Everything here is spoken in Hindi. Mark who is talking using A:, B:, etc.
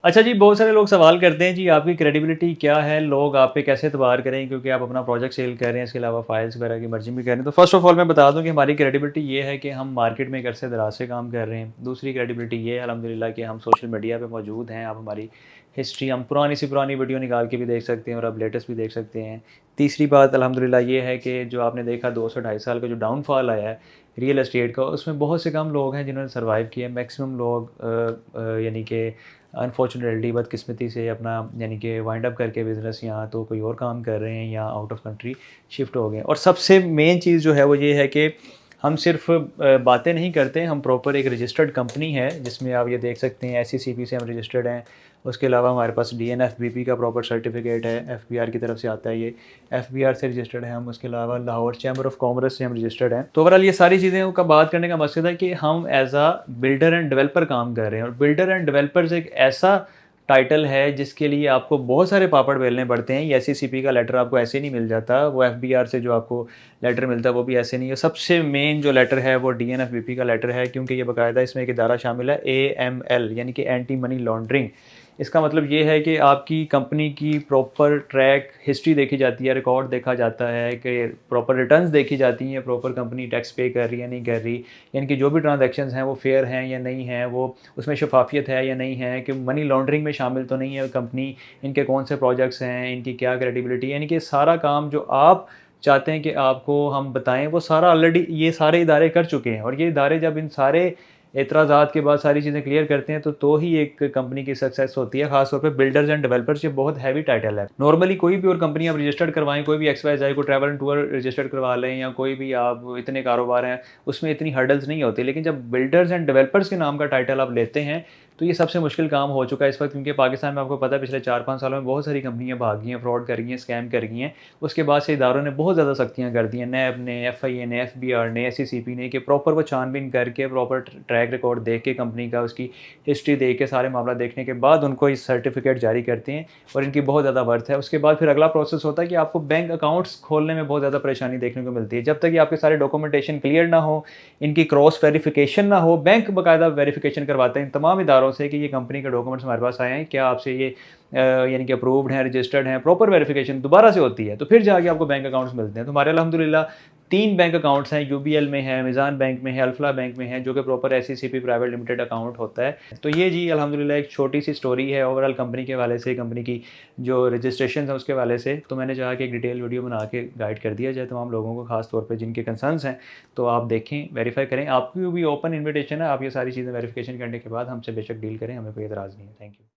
A: अच्छा जी, बहुत सारे लोग सवाल करते हैं जी आपकी क्रेडिबिलिटी क्या है? लोग आप पे कैसे एतबार करें क्योंकि आप अपना प्रोजेक्ट सेल कर रहे हैं, इसके अलावा फाइल्स वगैरह की मर्जिंग भी कर रहे हैं। तो फ़र्स्ट ऑफ़ ऑल मैं बता दूँ कि हमारी क्रेडिबिलिटी ये है कि हम मार्केट में एक अरसे दराज से काम कर रहे हैं। दूसरी क्रेडिबिलिटी ये है अल्हम्दुलिल्लाह कि हम सोशल मीडिया पे मौजूद हैं। आप हमारी हिस्ट्री हम पुरानी से पुरानी वीडियो निकाल के भी देख सकते हैं और अब लेटेस्ट भी देख सकते हैं। तीसरी बात अल्हम्दुलिल्लाह ये है कि जो आपने देखा 2 से ढाई साल का जो डाउनफॉल आया है रियल एस्टेट का, उसमें बहुत से कम लोग हैं जिन्होंने सर्वाइव किया है। मैक्सिमम लोग यानी कि अनफॉर्चुनेटली बदकिस्मती से अपना यानी कि वाइंड अप करके बिज़नेस यहाँ तो कोई और काम कर रहे हैं या आउट ऑफ कंट्री शिफ्ट हो गए। और सबसे मेन चीज़ जो है वो ये है कि हम सिर्फ बातें नहीं करते, हम प्रॉपर एक रजिस्टर्ड कंपनी है जिसमें आप ये देख सकते हैं SECP से हम रजिस्टर्ड हैं। उसके अलावा हमारे पास DNFBP का प्रॉपर सर्टिफिकेट है, FBR की तरफ से आता है ये। FBR से रजिस्टर्ड है हम, उसके अलावा लाहौर चैम्बर ऑफ कॉमर्स से हम रजिस्टर्ड हैं। तो ओवरऑल ये सारी चीज़ें का बात करने का मकसद है कि हम as a builder end developer काम कर रहे हैं और बिल्डर एंड डेवलपर्स एक ऐसा टाइटल है जिसके लिए आपको बहुत सारे पापड़ बेलने पड़ते हैं। ये SECP का लेटर आपको ऐसे नहीं मिल जाता, वो FBR से जो आपको लेटर मिलता है वो भी ऐसे नहीं है। सबसे मेन जो लेटर है वो DNFBP का लेटर है क्योंकि ये बाकायदा इसमें एक इदारा शामिल है AML यानी कि एंटी मनी लॉन्ड्रिंग। इसका मतलब ये है कि आपकी कंपनी की प्रॉपर ट्रैक हिस्ट्री देखी जाती है, रिकॉर्ड देखा जाता है कि प्रॉपर रिटर्न्स देखी जाती हैं, प्रॉपर कंपनी टैक्स पे कर रही है नहीं कर रही, यानी कि जो भी ट्रांजैक्शंस हैं वो फेयर हैं या नहीं हैं, वो उसमें शफाफियत है या नहीं है, कि मनी लॉन्ड्रिंग में शामिल तो नहीं है कंपनी, इनके कौन से प्रोजेक्ट्स हैं, इनकी क्या क्रेडिबिलिटी, यानी कि सारा काम जो आप चाहते हैं कि आपको हम बताएं वो सारा ऑलरेडी ये सारे इदारे कर चुके हैं। और ये इदारे जब इन सारे एतराज़ात के बाद सारी चीज़ें क्लियर करते हैं तो ही एक कंपनी की सक्सेस होती है। ख़ास तौर पे बिल्डर्स एंड डेवलपर्स ये बहुत हैवी टाइटल है। नॉर्मली कोई भी और कंपनी आप रजिस्टर्ड करवाएँ, कोई भी XYZ को ट्रैवल एंड टूर रजिस्टर्ड करवा लें या कोई भी आप इतने कारोबार हैं, उसमें इतनी हर्डल्स नहीं होती। लेकिन जब बिल्डर्स एंड डेवलपर्स के नाम का टाइटल आप लेते हैं, तो ये सबसे मुश्किल काम हो चुका है इस वक़्त, क्योंकि पाकिस्तान में आपको पता है पिछले 4-5 सालों में बहुत सारी कंपनियाँ भाग गई हैं, फ्रॉड कर गई हैं, स्कैम कर गई हैं। उसके बाद से इदारों ने बहुत ज़्यादा सख्तियाँ कर दी हैं, नैब ने, FIA ने, FBR ने, SECP ने, कि प्रॉपर वो छानबीन करके प्रॉपर ट्रैक रिकॉर्ड देख के कंपनी का उसकी हिस्ट्री देख के सारे मामला देखने के बाद उनको ये सर्टिफिकेट जारी करते हैं और इनकी बहुत ज़्यादा वर्थ है। उसके बाद फिर अगला प्रोसेस होता है कि आपको बैंक अकाउंट्स खोलने में बहुत ज़्यादा परेशानी देखने को मिलती है। जब तक ये आपके सारे डॉक्यूमेंटेशन क्लियर ना हो, इनकी क्रॉस वेरिफिकेशन ना हो, बैंक बाकायदा वेरिफिकेशन करवाते हैं इन तमाम इदारों से कि ये कंपनी के डॉक्यूमेंट्स हमारे पास आए हैं, क्या आपसे ये यानी कि अप्रूव्ड हैं, रजिस्टर्ड हैं, प्रॉपर वेरिफिकेशन दोबारा से होती है, तो फिर जाके आपको बैंक अकाउंट्स मिलते हैं। तो हमारे अल्हम्दुलिल्लाह 3 बैंक अकाउंट्स हैं, UBL में है, मिज़ान बैंक में है, अल्फ़ला बैंक में है, जो कि proper SECP private limited account होता है। तो ये जी अल्हम्दुलिल्लाह एक छोटी-सी स्टोरी है ओवरऑल कंपनी के हवाले से, कंपनी की जो रजिस्ट्रेशन है उसके हवाले से। तो मैंने चाहा कि एक डिटेल वीडियो बना के गाइड कर दिया जाए तमाम लोगों को, ख़ास तौर पे जिनके कंसर्न्स हैं। तो आप देखें, वेरीफ़ाई करें, आपकी भी ओपन इन्विटेशन है, आप ये सारी चीज़ें वेरिफ़िकेशन करने के बाद हमसे बेशक डील करें, हमें कोई एतराज़ नहीं है। Thank you.